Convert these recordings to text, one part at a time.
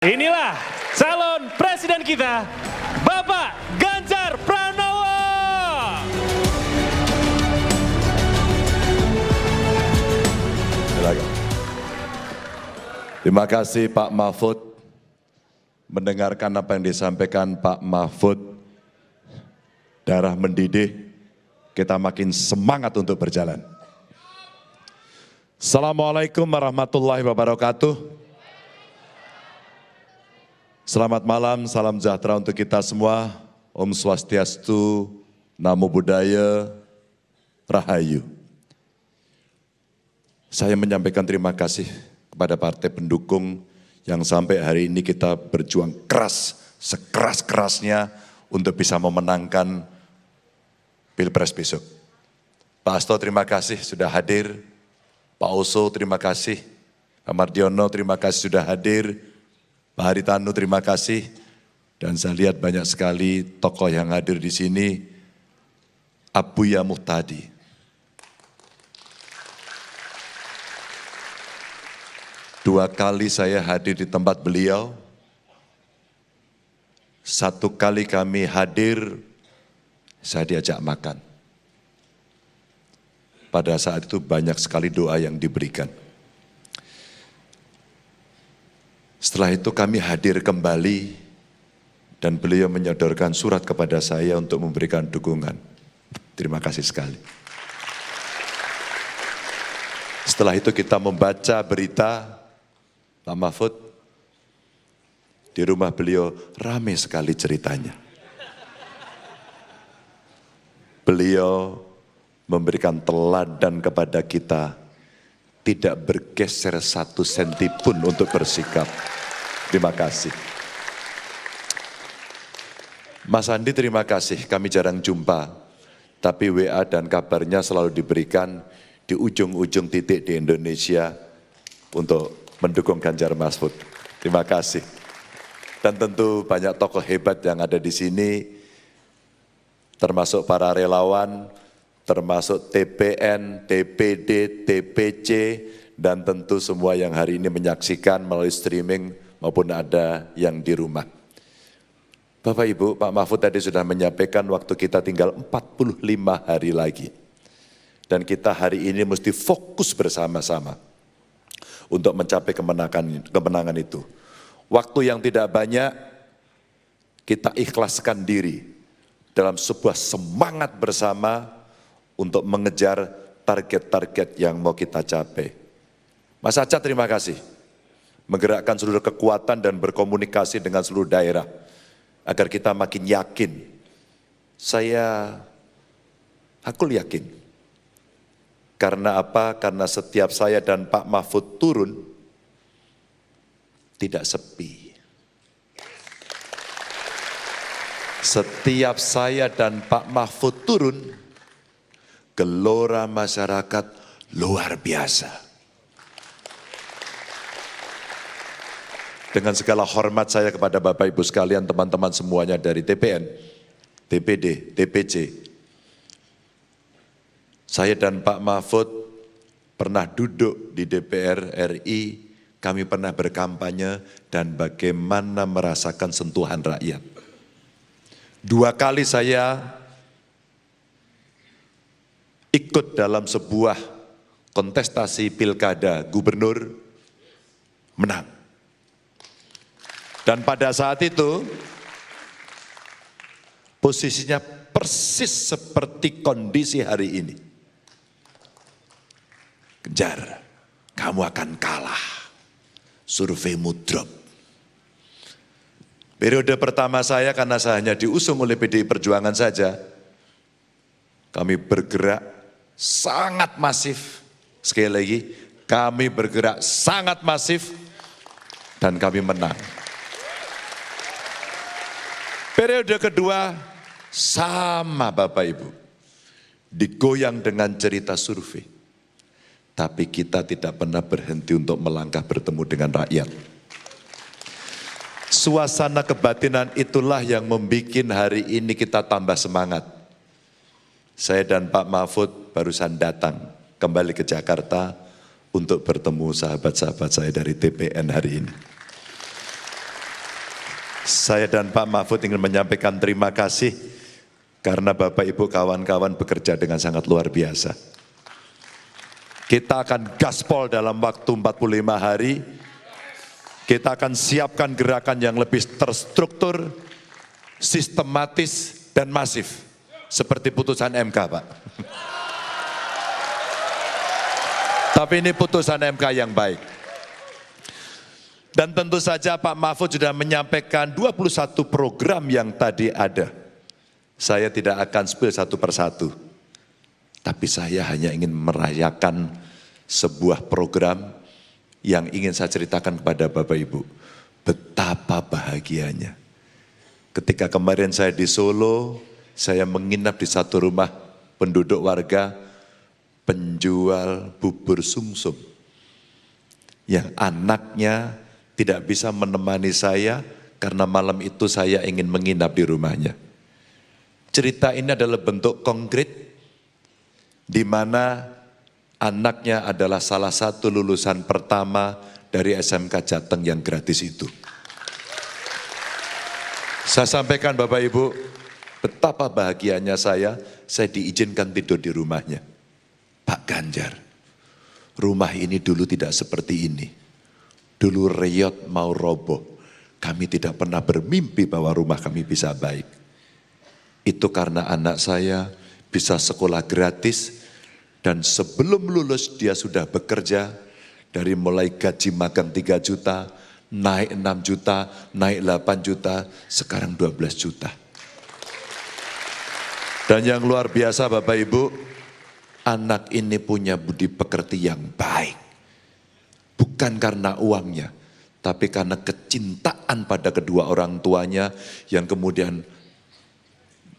Inilah calon presiden kita, Bapak Ganjar Pranowo. Silakan. Terima kasih Pak Mahfud. Mendengarkan apa yang disampaikan Pak Mahfud, darah mendidih, kita makin semangat untuk berjalan. Assalamualaikum warahmatullahi wabarakatuh. Selamat malam, salam sejahtera untuk kita semua. Om Swastiastu, Namo Buddhaya, Rahayu. Saya menyampaikan terima kasih kepada partai pendukung yang sampai hari ini kita berjuang keras, sekeras-kerasnya untuk bisa memenangkan Pilpres besok. Pak Hasto terima kasih sudah hadir, Pak Oso terima kasih, Pak Mardiono terima kasih sudah hadir, Pak Haritanu terima kasih, dan saya lihat banyak sekali tokoh yang hadir di sini. Abuya Muhtadi. Dua kali saya hadir di tempat beliau. Satu kali kami hadir, saya diajak makan. Pada saat itu banyak sekali doa yang diberikan. Setelah itu kami hadir kembali dan beliau menyodorkan surat kepada saya untuk memberikan dukungan. Terima kasih sekali. Setelah itu kita membaca berita Pak Mahfud, di rumah beliau ramai sekali ceritanya. Beliau memberikan teladan kepada kita, tidak bergeser satu senti pun untuk bersikap. Terima kasih. Mas Andi terima kasih, kami jarang jumpa, tapi WA dan kabarnya selalu diberikan di ujung-ujung titik di Indonesia untuk mendukung Ganjar Mahfud. Terima kasih. Dan tentu banyak tokoh hebat yang ada di sini, termasuk para relawan, termasuk TPN, TPD, TPC, dan tentu semua yang hari ini menyaksikan melalui streaming maupun ada yang di rumah. Bapak Ibu, Pak Mahfud tadi sudah menyampaikan waktu kita tinggal 45 hari lagi. Dan kita hari ini mesti fokus bersama-sama untuk mencapai kemenangan itu. Waktu yang tidak banyak, kita ikhlaskan diri dalam sebuah semangat bersama untuk mengejar target-target yang mau kita capai. Mas Aca terima kasih, menggerakkan seluruh kekuatan dan berkomunikasi dengan seluruh daerah, agar kita makin yakin. Aku yakin. Karena apa? Karena setiap saya dan Pak Mahfud turun, tidak sepi. Setiap saya dan Pak Mahfud turun, gelora masyarakat luar biasa. Dengan segala hormat saya kepada Bapak Ibu sekalian, teman-teman semuanya dari TPN, TPD, TPC. Saya dan Pak Mahfud pernah duduk di DPR RI, kami pernah berkampanye dan bagaimana merasakan sentuhan rakyat. 2 kali saya ikut dalam sebuah kontestasi pilkada gubernur, menang. Dan pada saat itu, posisinya persis seperti kondisi hari ini. Ganjar, kamu akan kalah, surveimu drop. Periode pertama saya, karena saya hanya diusung oleh PDI Perjuangan saja, kami bergerak sangat masif. Sekali lagi, kami bergerak sangat masif dan kami menang. Periode kedua sama Bapak Ibu, digoyang dengan cerita survei. Tapi kita tidak pernah berhenti untuk melangkah bertemu dengan rakyat. Suasana kebatinan itulah yang membuat hari ini kita tambah semangat. Saya dan Pak Mahfud barusan datang kembali ke Jakarta untuk bertemu sahabat-sahabat saya dari TPN hari ini. Saya dan Pak Mahfud ingin menyampaikan terima kasih karena Bapak Ibu kawan-kawan bekerja dengan sangat luar biasa. Kita akan gaspol dalam waktu 45 hari. Kita akan siapkan gerakan yang lebih terstruktur, sistematis, dan masif. Seperti putusan MK, Pak. Tapi ini putusan MK yang baik. Dan tentu saja Pak Mahfud sudah menyampaikan 21 program yang tadi ada. Saya tidak akan spill satu persatu. Tapi saya hanya ingin merayakan sebuah program yang ingin saya ceritakan kepada Bapak Ibu. Betapa bahagianya. Ketika kemarin saya di Solo, saya menginap di satu rumah penduduk warga penjual bubur sumsum. Yang anaknya tidak bisa menemani saya karena malam itu saya ingin menginap di rumahnya. Cerita ini adalah bentuk konkret di mana anaknya adalah salah satu lulusan pertama dari SMK Jateng yang gratis itu. Saya sampaikan Bapak Ibu, betapa bahagianya saya diizinkan tidur di rumahnya. Pak Ganjar, rumah ini dulu tidak seperti ini. Dulu reyot mau roboh, kami tidak pernah bermimpi bahwa rumah kami bisa baik. Itu karena anak saya bisa sekolah gratis dan sebelum lulus dia sudah bekerja dari mulai gaji magang 3 juta, naik 6 juta, naik 8 juta, sekarang 12 juta. Dan yang luar biasa Bapak Ibu, anak ini punya budi pekerti yang baik. Bukan karena uangnya, tapi karena kecintaan pada kedua orang tuanya yang kemudian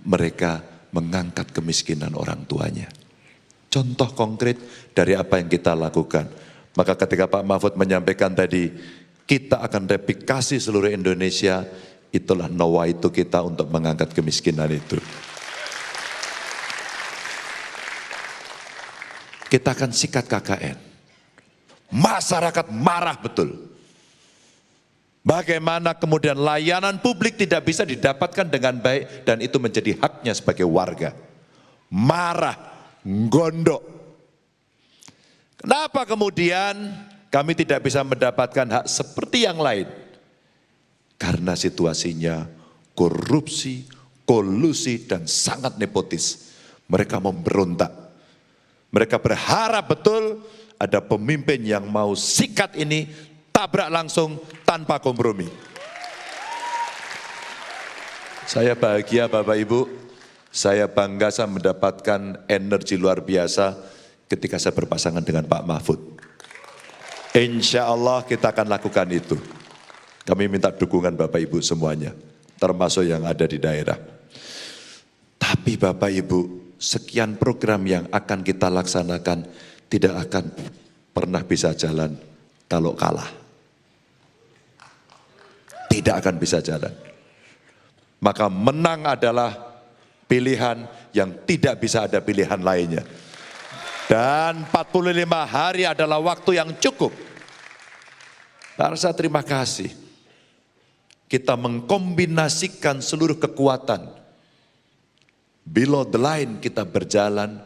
mereka mengangkat kemiskinan orang tuanya. Contoh konkret dari apa yang kita lakukan. Maka ketika Pak Mahfud menyampaikan tadi, kita akan replikasi seluruh Indonesia, itulah nawaitu kita untuk mengangkat kemiskinan itu. Kita akan sikat KKN. Masyarakat marah betul. Bagaimana kemudian layanan publik tidak bisa didapatkan dengan baik dan itu menjadi haknya sebagai warga. Marah, gondok. Kenapa kemudian kami tidak bisa mendapatkan hak seperti yang lain? Karena situasinya korupsi, kolusi, dan sangat nepotis. Mereka memberontak. Mereka berharap betul ada pemimpin yang mau sikat ini, tabrak langsung tanpa kompromi. Saya bahagia Bapak Ibu, saya bangga saya mendapatkan energi luar biasa ketika saya berpasangan dengan Pak Mahfud. Insya Allah kita akan lakukan itu. Kami minta dukungan Bapak Ibu semuanya, termasuk yang ada di daerah. Tapi Bapak Ibu, sekian program yang akan kita laksanakan tidak akan pernah bisa jalan kalau kalah. Tidak akan bisa jalan. Maka menang adalah pilihan yang tidak bisa ada pilihan lainnya. Dan 45 hari adalah waktu yang cukup. Saya terima kasih. Kita mengkombinasikan seluruh kekuatan. Below the line kita berjalan,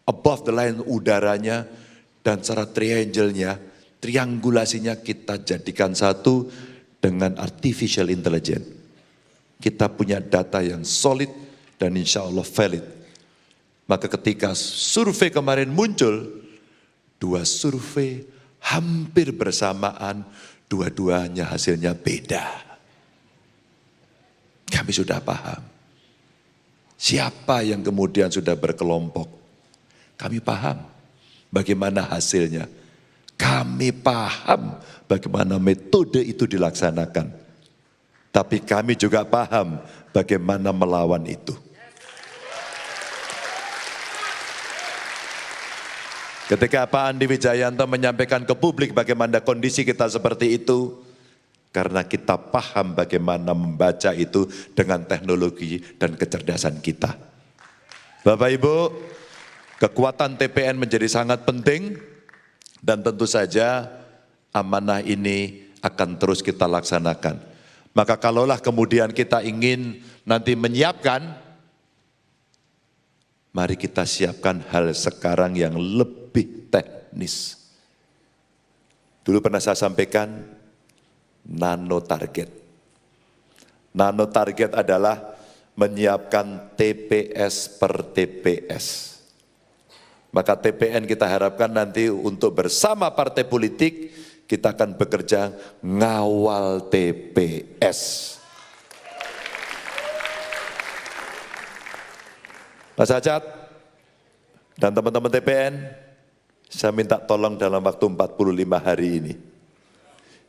above the line udaranya, dan secara triangle-nya, triangulasinya kita jadikan satu dengan artificial intelligence. Kita punya data yang solid dan insya Allah valid. Maka ketika survei kemarin muncul, 2 survei hampir bersamaan, dua-duanya hasilnya beda. Kami sudah paham. Siapa yang kemudian sudah berkelompok? Kami paham bagaimana hasilnya. Kami paham bagaimana metode itu dilaksanakan. Tapi kami juga paham bagaimana melawan itu. Ketika Pak Andi Wijayanto menyampaikan ke publik bagaimana kondisi kita seperti itu, karena kita paham bagaimana membaca itu dengan teknologi dan kecerdasan kita. Bapak Ibu, kekuatan TPN menjadi sangat penting dan tentu saja amanah ini akan terus kita laksanakan. Maka kalaulah kemudian kita ingin nanti menyiapkan, mari kita siapkan hal sekarang yang lebih teknis. Dulu pernah saya sampaikan, nano target. Nano target adalah menyiapkan TPS per TPS. Maka TPN kita harapkan nanti untuk bersama partai politik, kita akan bekerja ngawal TPS. Mas Ajat dan teman-teman TPN, saya minta tolong dalam waktu 45 hari ini.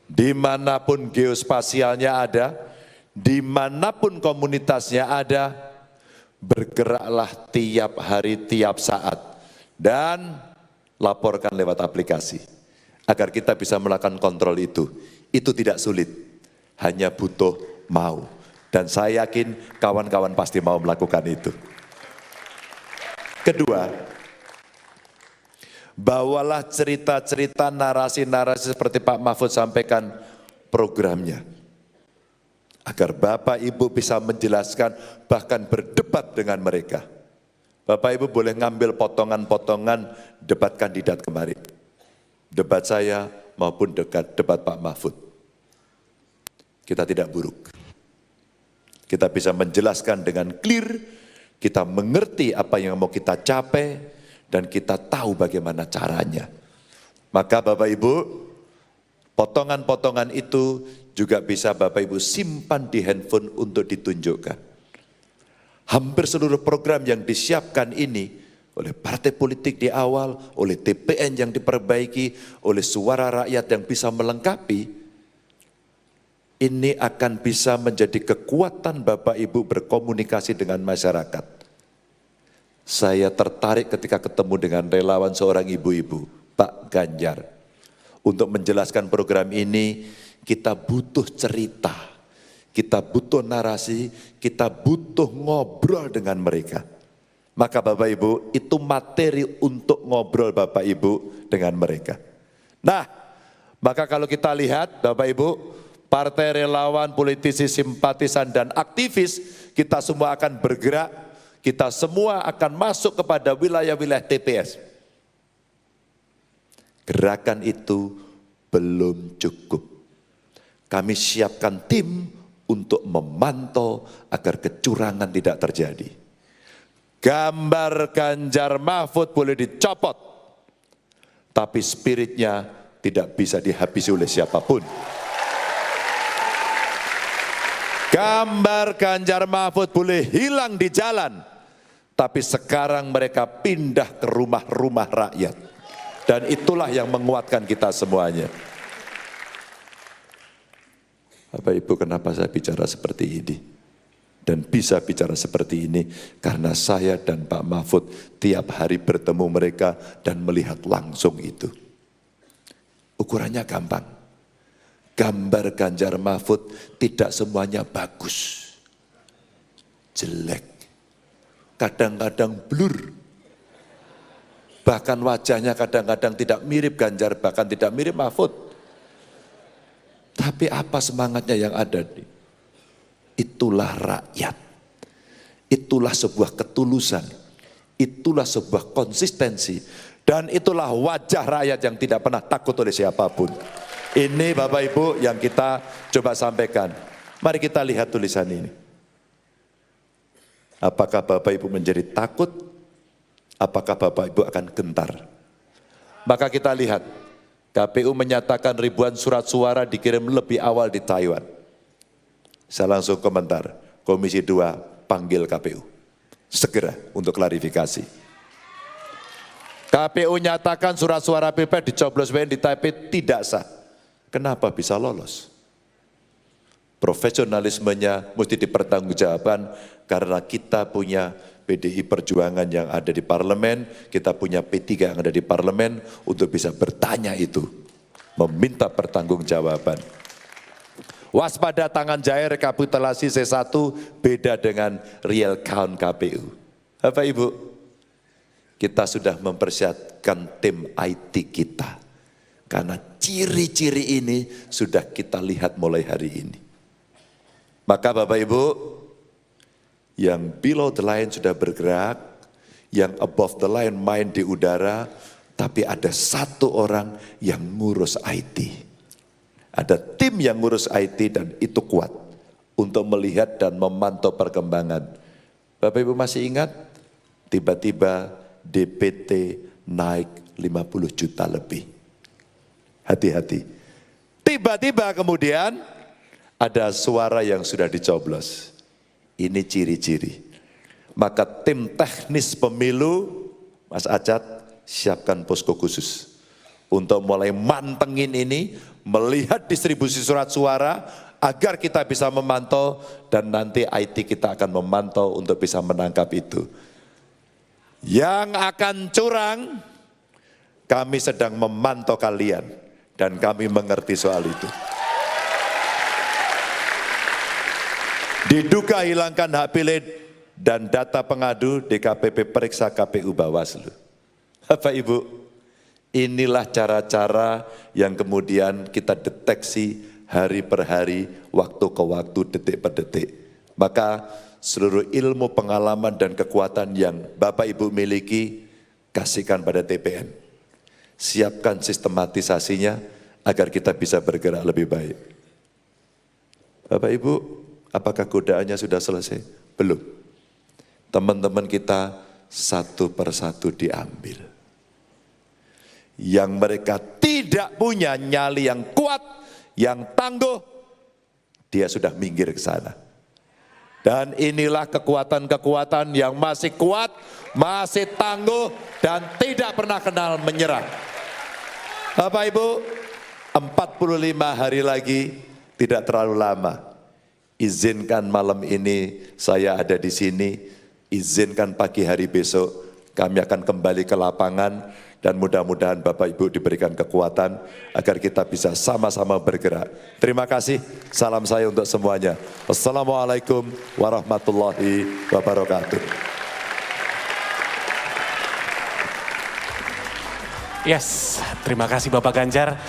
Dimanapun geospasialnya ada, dimanapun komunitasnya ada, bergeraklah tiap hari, tiap saat. Dan laporkan lewat aplikasi, agar kita bisa melakukan kontrol itu. Itu tidak sulit, hanya butuh mau. Dan saya yakin kawan-kawan pasti mau melakukan itu. Kedua, bawalah cerita-cerita, narasi-narasi seperti Pak Mahfud sampaikan programnya. Agar Bapak Ibu bisa menjelaskan, bahkan berdebat dengan mereka. Bapak Ibu boleh ngambil potongan-potongan debat kandidat kemarin. Debat saya maupun debat Pak Mahfud. Kita tidak buruk. Kita bisa menjelaskan dengan clear, kita mengerti apa yang mau kita capai, dan kita tahu bagaimana caranya. Maka Bapak Ibu, potongan-potongan itu juga bisa Bapak Ibu simpan di handphone untuk ditunjukkan. Hampir seluruh program yang disiapkan ini oleh partai politik di awal, oleh TPN yang diperbaiki, oleh suara rakyat yang bisa melengkapi, ini akan bisa menjadi kekuatan Bapak Ibu berkomunikasi dengan masyarakat. Saya tertarik ketika ketemu dengan relawan seorang ibu-ibu, Pak Ganjar. Untuk menjelaskan program ini, kita butuh cerita. Kita butuh narasi, kita butuh ngobrol dengan mereka. Maka Bapak Ibu, itu materi untuk ngobrol Bapak Ibu dengan mereka. Nah, maka kalau kita lihat Bapak Ibu, partai relawan, politisi, simpatisan, dan aktivis, kita semua akan bergerak, kita semua akan masuk kepada wilayah-wilayah TPS. Gerakan itu belum cukup. Kami siapkan tim untuk memantau agar kecurangan tidak terjadi. Gambar Ganjar Mahfud boleh dicopot, tapi spiritnya tidak bisa dihabisi oleh siapapun. Gambar Ganjar Mahfud boleh hilang di jalan, tapi sekarang mereka pindah ke rumah-rumah rakyat. Dan itulah yang menguatkan kita semuanya. Bapak Ibu, kenapa saya bicara seperti ini? Dan bisa bicara seperti ini karena saya dan Pak Mahfud tiap hari bertemu mereka dan melihat langsung itu. Ukurannya gampang. Gambar Ganjar Mahfud tidak semuanya bagus. Jelek. Kadang-kadang blur. Bahkan wajahnya kadang-kadang tidak mirip Ganjar, bahkan tidak mirip Mahfud. Tapi apa semangatnya yang ada? Itulah rakyat. Itulah sebuah ketulusan. Itulah sebuah konsistensi. Dan itulah wajah rakyat yang tidak pernah takut oleh siapapun. Ini Bapak Ibu yang kita coba sampaikan. Mari kita lihat tulisan ini. Apakah Bapak Ibu menjadi takut? Apakah Bapak Ibu akan gentar? Maka kita lihat. KPU menyatakan ribuan surat suara dikirim lebih awal di Taiwan. Saya langsung komentar, Komisi 2 panggil KPU. Segera untuk klarifikasi. KPU nyatakan surat suara pilpres dicoblos WN di Taipei tidak sah. Kenapa bisa lolos? Profesionalismenya mesti dipertanggungjawabkan karena kita punya PDI Perjuangan yang ada di parlemen, kita punya P3 yang ada di parlemen untuk bisa bertanya itu, meminta pertanggungjawaban. Waspada tangan jahir rekapitulasi C1 beda dengan real count KPU. Bapak Ibu, kita sudah mempersiapkan tim IT kita, karena ciri-ciri ini sudah kita lihat mulai hari ini. Maka Bapak Ibu, yang below the line sudah bergerak, yang above the line main di udara, tapi ada satu orang yang ngurus IT. Ada tim yang ngurus IT dan itu kuat untuk melihat dan memantau perkembangan. Bapak Ibu masih ingat? Tiba-tiba DPT naik 50 juta lebih. Hati-hati. Tiba-tiba kemudian ada suara yang sudah dicoblos. Ini ciri-ciri. Maka tim teknis pemilu, Mas Acat, siapkan posko khusus. Untuk mulai mantengin ini, melihat distribusi surat suara, agar kita bisa memantau, dan nanti IT kita akan memantau untuk bisa menangkap itu. Yang akan curang, kami sedang memantau kalian, dan kami mengerti soal itu. Diduga hilangkan hak pilih dan data pengadu, DKPP periksa KPU Bawaslu. Bapak Ibu, inilah cara-cara yang kemudian kita deteksi hari per hari, waktu ke waktu, detik per detik. Maka seluruh ilmu, pengalaman, dan kekuatan yang Bapak Ibu miliki, kasihkan pada TPN. Siapkan sistematisasinya agar kita bisa bergerak lebih baik. Bapak Ibu, apakah godaannya sudah selesai? Belum. Teman-teman kita satu persatu diambil. Yang mereka tidak punya nyali yang kuat, yang tangguh, dia sudah minggir ke sana. Dan inilah kekuatan-kekuatan yang masih kuat, masih tangguh, dan tidak pernah kenal menyerah. Bapak Ibu, 45 hari lagi tidak terlalu lama. Izinkan malam ini saya ada di sini, izinkan pagi hari besok kami akan kembali ke lapangan, dan mudah-mudahan Bapak Ibu diberikan kekuatan agar kita bisa sama-sama bergerak. Terima kasih, salam saya untuk semuanya. Wassalamualaikum warahmatullahi wabarakatuh. Yes, terima kasih Bapak Ganjar.